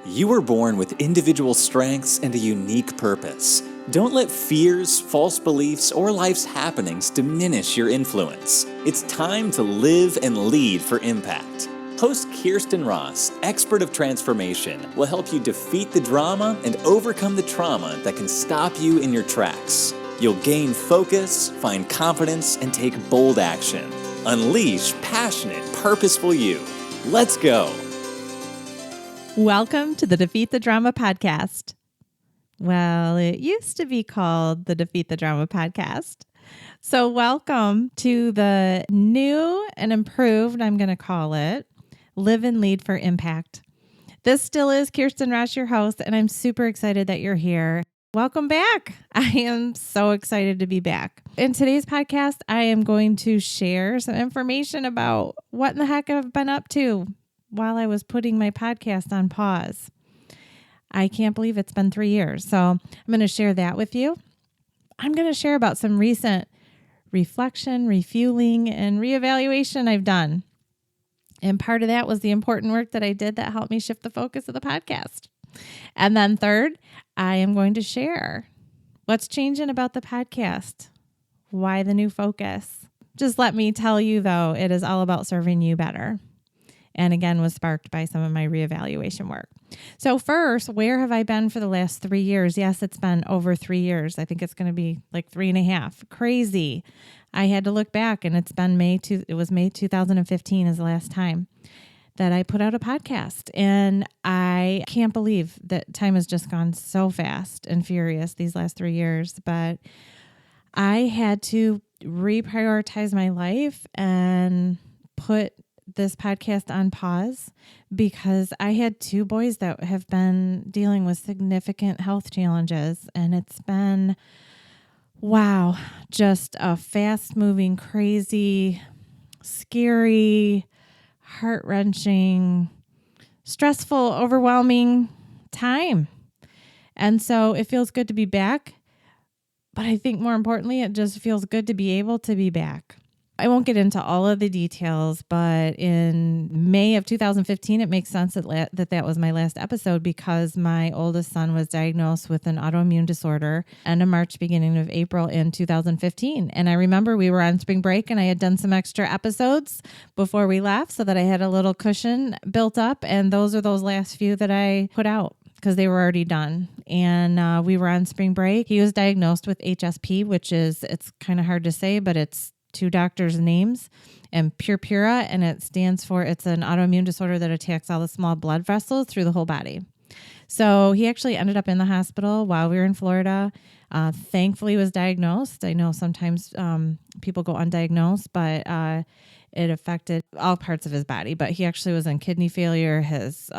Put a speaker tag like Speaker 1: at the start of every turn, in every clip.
Speaker 1: You were born with individual strengths and a unique purpose. Don't let fears, false beliefs, or life's happenings diminish your influence. It's time to live and lead for impact. Host Kirsten Ross, expert of transformation, will help you defeat the drama and overcome the trauma that can stop you in your tracks. You'll gain focus, find confidence, and take bold action. Unleash passionate, purposeful you. Let's go.
Speaker 2: Welcome to the Defeat the Drama podcast. Well, it used to be called the Defeat the Drama podcast. So welcome to the new and improved, I'm going to call it, Live and Lead for Impact. This still is Kirsten Ross, your host, and I'm super excited that you're here. Welcome back. I am so excited to be back. In today's podcast, I am going to share some information about what in the heck I've been up to while I was putting my podcast on pause. I can't believe it's been 3 years. So I'm going to share that with you. I'm going to share about some recent reflection, refueling, and reevaluation I've done. And part of that was the important work that I did that helped me shift the focus of the podcast. And then third, I am going to share what's changing about the podcast. Why the new focus? Just let me tell you, though, it is all about serving you better. And again, was sparked by some of my reevaluation work. So first, where have I been for the last 3 years? Yes, it's been over 3 years. I think it's going to be like 3.5. Crazy. I had to look back, and it's been May 2015 is the last time that I put out a podcast. And I can't believe that time has just gone so fast and furious these last 3 years. But I had to reprioritize my life and put this podcast on pause because I had 2 boys that have been dealing with significant health challenges. And it's been, wow, just a fast-moving, crazy, scary, heart-wrenching, stressful, overwhelming time. And so it feels good to be back. But I think more importantly, it just feels good to be able to be back. I won't get into all of the details, but in May of 2015, it makes sense that was my last episode because my oldest son was diagnosed with an autoimmune disorder end of March, beginning of April in 2015. And I remember we were on spring break and I had done some extra episodes before we left so that I had a little cushion built up. And those are those last few that I put out because they were already done. And we were on spring break. He was diagnosed with HSP, it's kind of hard to say, but it's 2 doctors' names, and purpura, and it stands for, it's an autoimmune disorder that attacks all the small blood vessels through the whole body. So he actually ended up in the hospital while we were in Florida. Thankfully, was diagnosed. I know sometimes people go undiagnosed, but it affected all parts of his body. But he actually was in kidney failure. His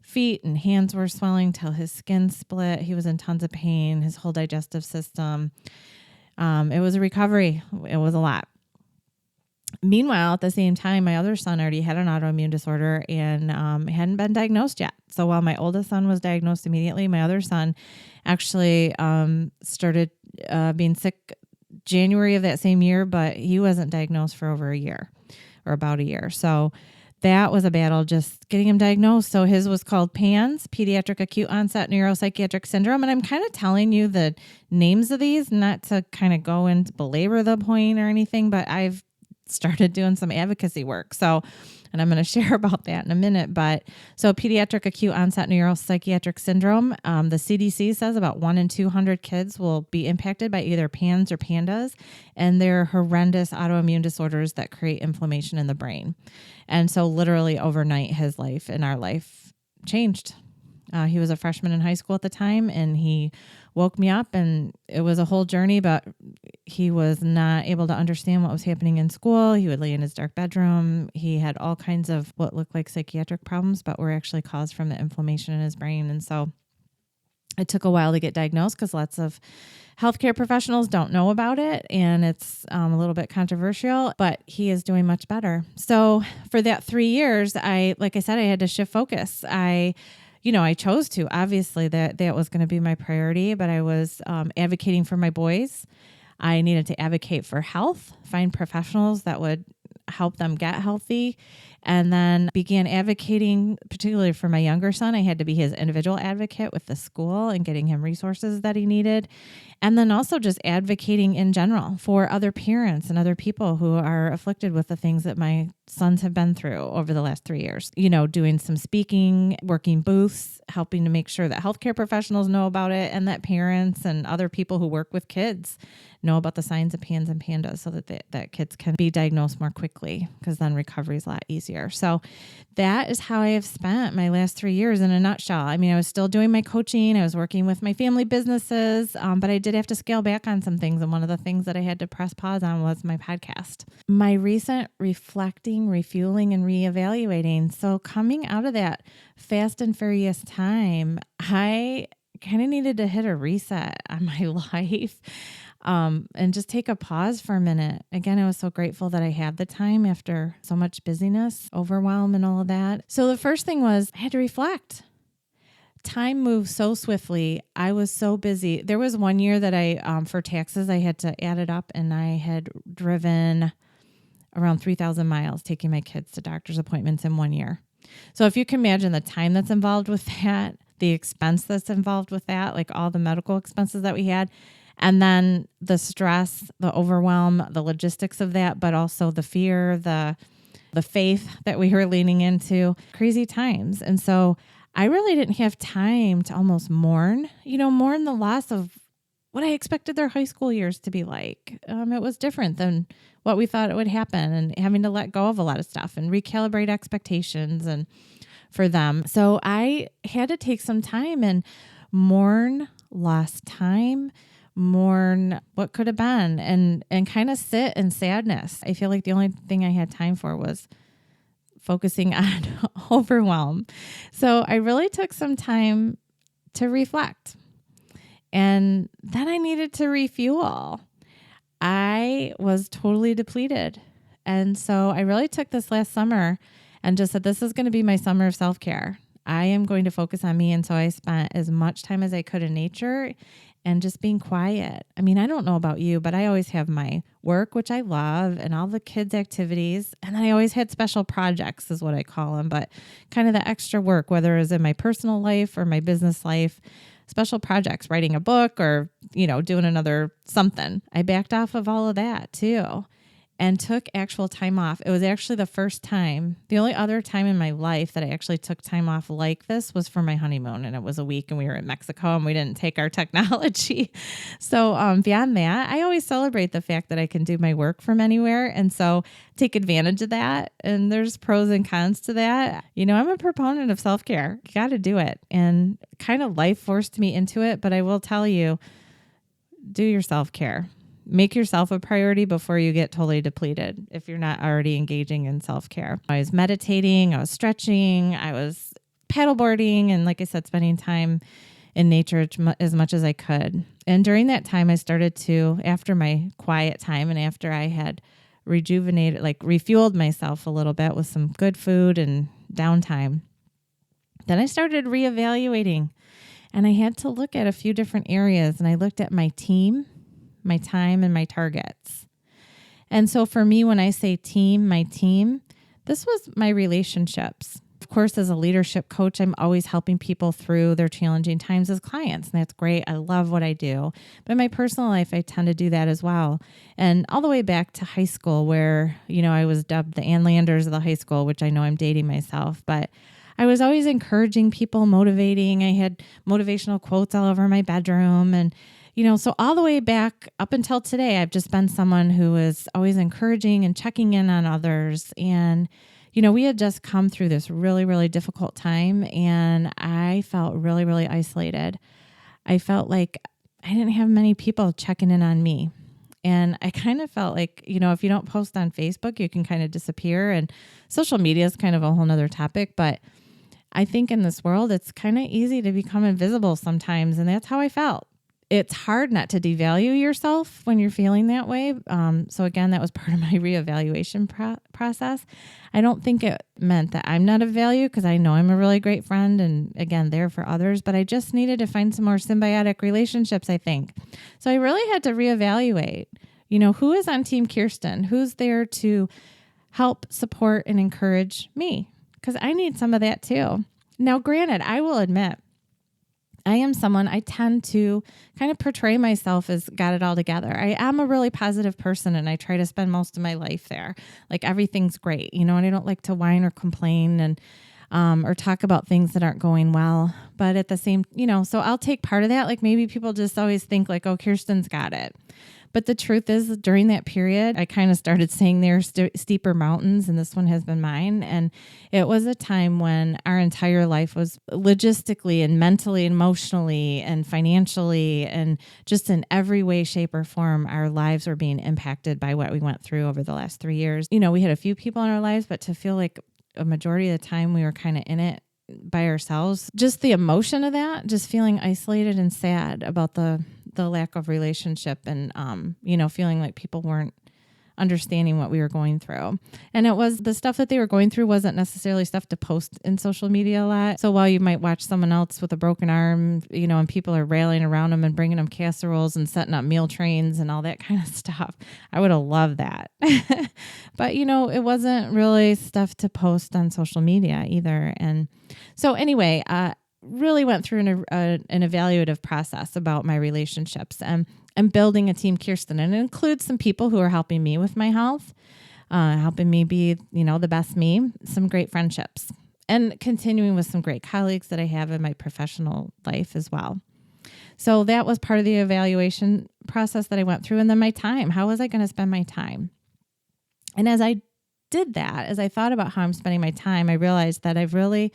Speaker 2: feet and hands were swelling till his skin split. He was in tons of pain, his whole digestive system. It was a recovery. It was a lot. Meanwhile, at the same time, my other son already had an autoimmune disorder and hadn't been diagnosed yet. So while my oldest son was diagnosed immediately, my other son actually started being sick January of that same year, but he wasn't diagnosed for over a year or about a year. So that was a battle just getting him diagnosed. So his was called PANS, Pediatric Acute Onset Neuropsychiatric Syndrome. And I'm kind of telling you the names of these, not to kind of go and belabor the point or anything, but I've started doing some advocacy work. And I'm going to share about that in a minute. But so Pediatric Acute Onset Neuropsychiatric Syndrome, the CDC says about 1 in 200 kids will be impacted by either PANS or PANDAS, and they're horrendous autoimmune disorders that create inflammation in the brain. And so literally overnight, his life and our life changed. He was a freshman in high school at the time, and he woke me up, and it was a whole journey, but he was not able to understand what was happening in school. He would lay in his dark bedroom. He had all kinds of what looked like psychiatric problems, but were actually caused from the inflammation in his brain. And so it took a while to get diagnosed because lots of healthcare professionals don't know about it, and it's a little bit controversial, but he is doing much better. So for that 3 years, like I said, I had to shift focus. I chose to, obviously that was going to be my priority, but I was advocating for my boys. I needed to advocate for health, find professionals that would help them get healthy. and then began advocating, particularly for my younger son. I had to be his individual advocate with the school and getting him resources that he needed. And then also just advocating in general for other parents and other people who are afflicted with the things that my sons have been through over the last 3 years. Doing some speaking, working booths, helping to make sure that healthcare professionals know about it and that parents and other people who work with kids know about the signs of PANS and PANDAS so that kids can be diagnosed more quickly, because then recovery is a lot easier. So that is how I have spent my last 3 years in a nutshell. I was still doing my coaching. I was working with my family businesses, but I did have to scale back on some things. And one of the things that I had to press pause on was my podcast. My recent reflecting, refueling, and reevaluating. So coming out of that fast and furious time, I kind of needed to hit a reset on my life. And just take a pause for a minute. Again, I was so grateful that I had the time after so much busyness, overwhelm, and all of that. So the first thing was I had to reflect. Time moved so swiftly. I was so busy. There was one year that I, for taxes, I had to add it up, and I had driven around 3,000 miles taking my kids to doctor's appointments in 1 year. So if you can imagine the time that's involved with that, the expense that's involved with that, like all the medical expenses that we had, and then the stress, the overwhelm, the logistics of that, but also the fear, the faith that we were leaning into, crazy times. And so I really didn't have time to almost mourn the loss of what I expected their high school years to be like. It was different than what we thought it would happen, and having to let go of a lot of stuff and recalibrate expectations and for them. So I had to take some time and mourn lost time, mourn what could have been, and kind of sit in sadness. I feel like the only thing I had time for was focusing on overwhelm. So I really took some time to reflect. And then I needed to refuel. I was totally depleted. And so I really took this last summer and just said, this is going to be my summer of self-care. I am going to focus on me. And so I spent as much time as I could in nature and just being quiet. I don't know about you, but I always have my work, which I love, and all the kids' activities. And then I always had special projects is what I call them, but kind of the extra work, whether it was in my personal life or my business life, special projects, writing a book or, doing another something. I backed off of all of that too and took actual time off. It was actually the first time, the only other time in my life that I actually took time off like this was for my honeymoon. And it was a week and we were in Mexico and we didn't take our technology. So beyond that, I always celebrate the fact that I can do my work from anywhere. And so take advantage of that. And there's pros and cons to that. I'm a proponent of self-care. You got to do it. And kind of life forced me into it. But I will tell you, do your self-care. Make yourself a priority before you get totally depleted if you're not already engaging in self-care. I was meditating, I was stretching, I was paddleboarding, and like I said, spending time in nature as much as I could. And during that time, I started to, after my quiet time and after I had rejuvenated, refueled myself a little bit with some good food and downtime, then I started reevaluating. And I had to look at a few different areas, and I looked at my team, my time, and my targets. And so for me, when I say team, my team, this was my relationships. Of course, as a leadership coach, I'm always helping people through their challenging times as clients. And that's great. I love what I do. But in my personal life, I tend to do that as well. And all the way back to high school where, I was dubbed the Ann Landers of the high school, which I know I'm dating myself. But I was always encouraging people, motivating. I had motivational quotes all over my bedroom. And so all the way back up until today, I've just been someone who is always encouraging and checking in on others. And, we had just come through this really, really difficult time, and I felt really, really isolated. I felt like I didn't have many people checking in on me. And I kind of felt like, if you don't post on Facebook, you can kind of disappear. And social media is kind of a whole nother topic. But I think in this world, it's kind of easy to become invisible sometimes. And that's how I felt. It's hard not to devalue yourself when you're feeling that way. So again, that was part of my reevaluation process. I don't think it meant that I'm not of value, because I know I'm a really great friend and, again, there for others. But I just needed to find some more symbiotic relationships, I think. So I really had to reevaluate, who is on Team Kirsten? Who's there to help support and encourage me, because I need some of that too. Now, granted, I will admit, I am someone, I tend to kind of portray myself as got it all together. I am a really positive person, and I try to spend most of my life there. Like, everything's great, and I don't like to whine or complain and or talk about things that aren't going well. But at the same, so I'll take part of that. Like, maybe people just always think like, oh, Kirsten's got it. But the truth is, during that period, I kind of started saying there's steeper mountains, and this one has been mine. And it was a time when our entire life was logistically and mentally, emotionally and financially, and just in every way, shape, or form, our lives were being impacted by what we went through over the last 3 years. We had a few people in our lives, but to feel like a majority of the time we were kind of in it by ourselves, just the emotion of that, just feeling isolated and sad about the lack of relationship, and feeling like people weren't understanding what we were going through. And it was the stuff that they were going through wasn't necessarily stuff to post in social media a lot. So while you might watch someone else with a broken arm, and people are railing around them and bringing them casseroles and setting up meal trains and all that kind of stuff, I would have loved that. But, it wasn't really stuff to post on social media either. And so anyway, really went through an evaluative process about my relationships and building a team, Kirsten. And it includes some people who are helping me with my health, helping me be, the best me, some great friendships, and continuing with some great colleagues that I have in my professional life as well. So that was part of the evaluation process that I went through. And then my time, how was I going to spend my time? And as I did that, as I thought about how I'm spending my time, I realized that I've really,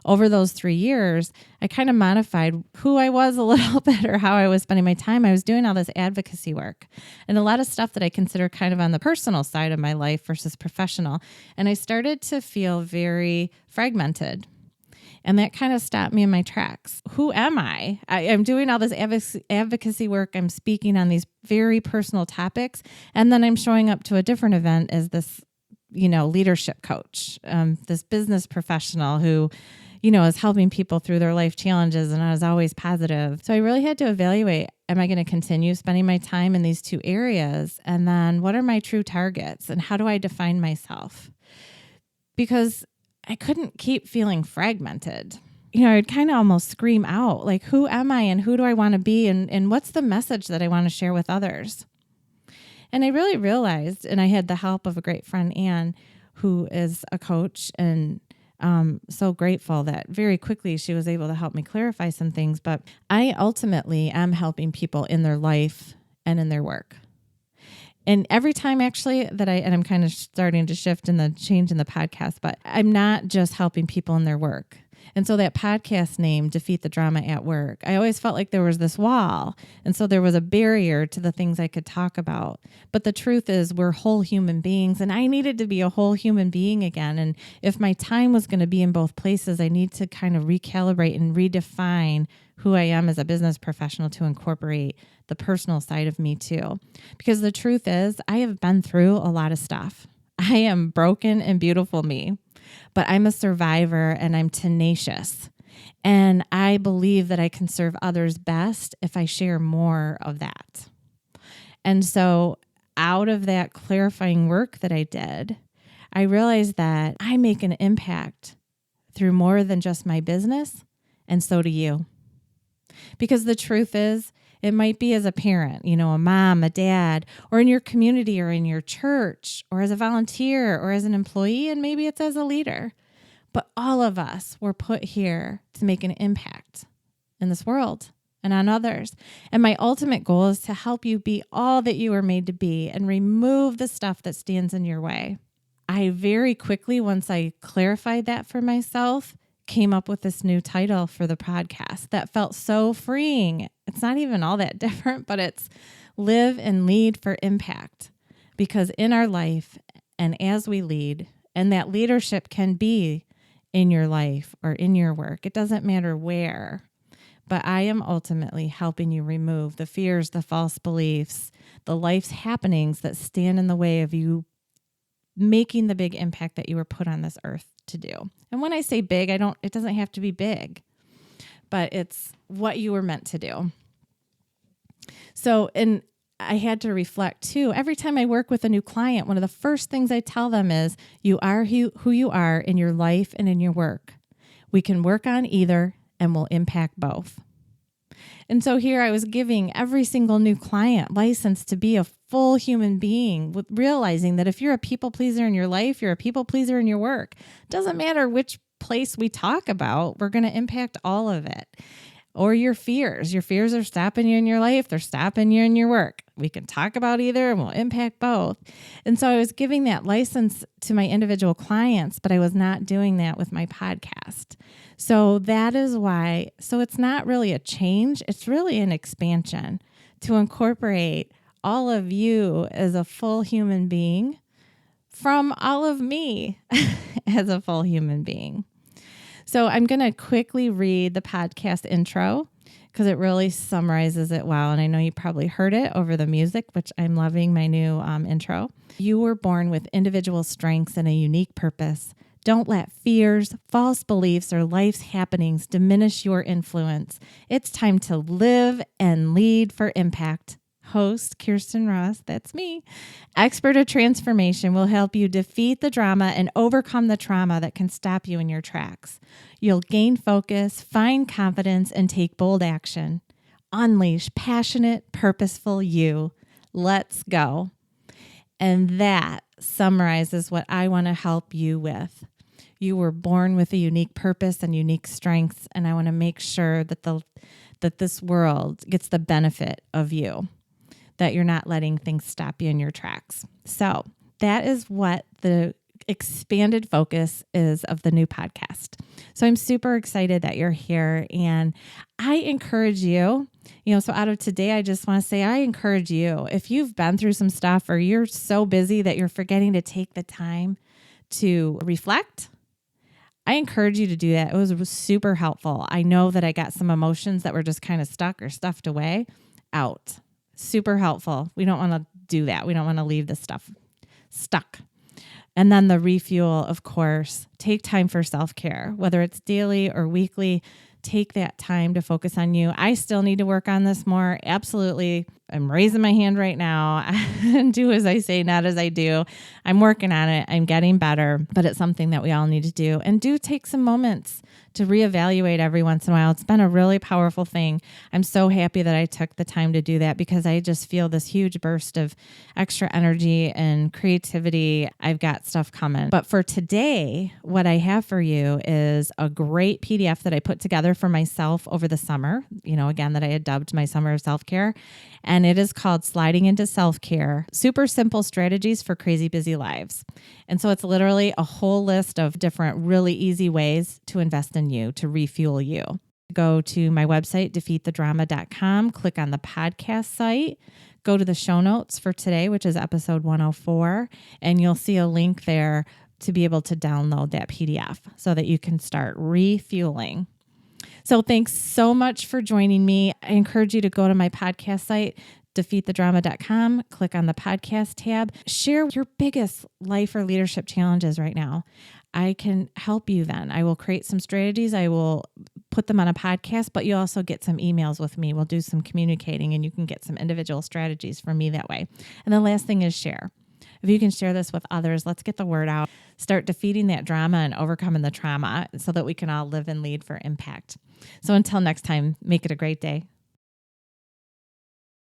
Speaker 2: over those 3 years, I kind of modified who I was a little bit, or how I was spending my time. I was doing all this advocacy work and a lot of stuff that I consider kind of on the personal side of my life versus professional. And I started to feel very fragmented. And that kind of stopped me in my tracks. Who am I? I'm doing all this advocacy work. I'm speaking on these very personal topics. And then I'm showing up to a different event as this, leadership coach, this business professional who, is helping people through their life challenges, and I was always positive. So I really had to evaluate, am I going to continue spending my time in these two areas? And then what are my true targets, and how do I define myself? Because I couldn't keep feeling fragmented. I'd kind of almost scream out, like, who am I and who do I want to be? And what's the message that I want to share with others? And I really realized, and I had the help of a great friend, Anne, who is a coach, and so grateful that very quickly she was able to help me clarify some things. But I ultimately am helping people in their life and in their work. And every time actually that I'm kind of starting to shift in the change in the podcast, but I'm not just helping people in their work. And so that podcast name, Defeat the Drama at Work, I always felt like there was this wall. And so there was a barrier to the things I could talk about. But the truth is, we're whole human beings, and I needed to be a whole human being again. And if my time was going to be in both places, I need to kind of recalibrate and redefine who I am as a business professional to incorporate the personal side of me too. Because the truth is, I have been through a lot of stuff. I am broken and beautiful me. But I'm a survivor, and I'm tenacious. And I believe that I can serve others best if I share more of that. And so out of that clarifying work that I did, I realized that I make an impact through more than just my business, and so do you. Because the truth is, it might be as a parent, a mom, a dad, or in your community, or in your church, or as a volunteer, or as an employee, and maybe it's as a leader. But all of us were put here to make an impact in this world and on others. And my ultimate goal is to help you be all that you were made to be and remove the stuff that stands in your way. I very quickly, once I clarified that for myself, came up with this new title for the podcast that felt so freeing. It's not even all that different, but it's Live and Lead for Impact. Because in our life, and as we lead, and that leadership can be in your life or in your work, it doesn't matter where, but I am ultimately helping you remove the fears, the false beliefs, the life's happenings that stand in the way of you making the big impact that you were put on this earth to do. And when I say big, it doesn't have to be big, but it's what you were meant to do. So, and I had to reflect too. Every time I work with a new client, one of the first things I tell them is you are who you are in your life and in your work. We can work on either and we'll impact both. And so here I was giving every single new client license to be a full human being, with realizing that if you're a people pleaser in your life, you're a people pleaser in your work. Doesn't matter which place we talk about, we're going to impact all of it. Or your fears. Your fears are stopping you in your life. They're stopping you in your work. We can talk about either and we'll impact both. And so I was giving that license to my individual clients, but I was not doing that with my podcast. So that is why, so it's not really a change. It's really an expansion to incorporate all of you as a full human being from all of me as a full human being. So I'm going to quickly read the podcast intro because it really summarizes it well. And I know you probably heard it over the music, which I'm loving my new intro. You were born with individual strengths and a unique purpose. Don't let fears, false beliefs, or life's happenings diminish your influence. It's time to live and lead for impact. Host Kirsten Ross, that's me. Expert of Transformation will help you defeat the drama and overcome the trauma that can stop you in your tracks. You'll gain focus, find confidence, and take bold action. Unleash passionate, purposeful you. Let's go. And that summarizes what I want to help you with. You were born with a unique purpose and unique strengths, and I want to make sure that this world gets the benefit of you, that you're not letting things stop you in your tracks. So that is what the expanded focus is of the new podcast. So I'm super excited that you're here, and I encourage you, so out of today, I just want to say, I encourage you, if you've been through some stuff or you're so busy that you're forgetting to take the time to reflect, I encourage you to do that. It was super helpful. I know that I got some emotions that were just kind of stuck or stuffed away out. Super helpful. We don't want to do that. We don't want to leave this stuff stuck. And then the refuel, of course, take time for self-care, whether it's daily or weekly. Take that time to focus on you. I still need to work on this more. Absolutely. I'm raising my hand right now. Do as I say, not as I do. I'm working on it. I'm getting better, but it's something that we all need to do. And do take some moments to reevaluate every once in a while. It's been a really powerful thing. I'm so happy that I took the time to do that because I just feel this huge burst of extra energy and creativity. I've got stuff coming. But for today, what I have for you is a great PDF that I put together for myself over the summer, again, that I had dubbed my summer of self-care. And it is called Sliding into Self-Care, Super Simple Strategies for Crazy Busy Lives. And so it's literally a whole list of different really easy ways to invest in you, to refuel you. Go to my website, defeatthedrama.com, click on the podcast site, go to the show notes for today, which is episode 104, and you'll see a link there to be able to download that PDF so that you can start refueling. So thanks so much for joining me. I encourage you to go to my podcast site, defeatthedrama.com, click on the podcast tab, share your biggest life or leadership challenges right now. I can help you then. I will create some strategies. I will put them on a podcast, but you also get some emails with me. We'll do some communicating and you can get some individual strategies from me that way. And the last thing is share. If you can share this with others, let's get the word out. Start defeating that drama and overcoming the trauma so that we can all live and lead for impact. So until next time, make it a great day.